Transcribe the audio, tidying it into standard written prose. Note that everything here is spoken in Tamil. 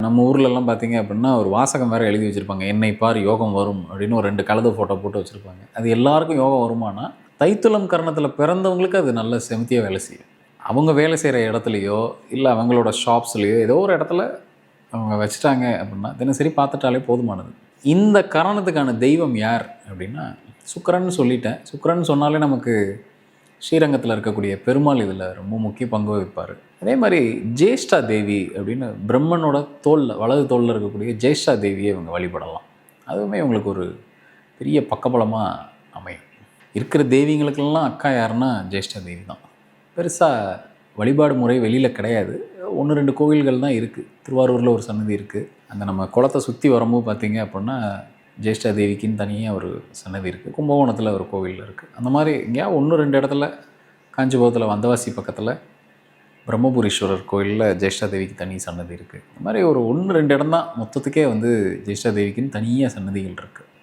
நம்ம ஊர்லலாம் பார்த்தீங்க அப்படின்னா, ஒரு வாசகம் வேறு எழுதி வச்சுருப்பாங்க. "என்னை பார் யோகம் வரும்" அப்படின்னு ஒரு 2 கழுத ஃபோட்டோ போட்டு வச்சுருப்பாங்க. அது எல்லாருக்கும் யோகம் வருமானா, தைத்துளம் கரணத்தில பிறந்தவங்களுக்கு அது நல்ல செமத்தியா வேலை செய்யும். அவங்க வேலை செய்கிற இடத்துலையோ, இல்ல அவங்களோட ஷாப்ஸ்லயோ ஏதோ ஒரு இடத்துல அவங்க வச்சுட்டாங்க அப்படின்னா, தினசரி பார்த்துட்டாலே போதுமானது. இந்த கரணத்துக்கான தெய்வம் யார் அப்படின்னா, சுக்கிரன்னு சொல்லிட்டேன். சுக்கிரன்னு சொன்னாலே நமக்கு ஸ்ரீரங்கத்தில் இருக்கக்கூடிய பெருமாள் இதில் ரொம்ப முக்கிய பங்கு வகிப்பார். அதே மாதிரி ஜேஷ்டா தேவி அப்படின்னு பிரம்மனோட தோளில் வலது தோளில் இருக்கக்கூடிய ஜேஷ்டா தேவியை இவங்க வழிபடலாம். அதுவுமே உங்களுக்கு ஒரு பெரிய பக்கபலமாக அமையும். இருக்கிற தெய்வங்களுக்கெல்லாம் அக்கா யாருன்னா ஜேஷ்டா தேவி தான். பெருசாக வழிபாடு முறை வெளியில் கிடையாது. 1-2 கோவில்கள் தான் இருக்குது. திருவாரூரில் ஒரு சன்னதி இருக்குது. அந்த நம்ம குளத்தை சுற்றி வரும்போது பார்த்திங்க அப்படின்னா ஜேஷ்டா தேவிக்குன்னு தனியாக ஒரு சன்னதி இருக்குது. கும்பகோணத்தில் ஒரு கோவில் இருக்குது. அந்த மாதிரி எங்கேயா 1-2 இடத்துல காஞ்சிபுரத்தில் வந்தவாசி பக்கத்தில் பிரம்மபுரீஸ்வரர் கோயிலில் ஜேஷ்டா தேவிக்கு தனி சன்னதி இருக்குது. இந்த மாதிரி ஒரு 1-2 இடம் தான் மொத்தத்துக்கே ஜேஷ்டா தேவிக்குன்னு தனியாக சன்னதிகள் இருக்குது.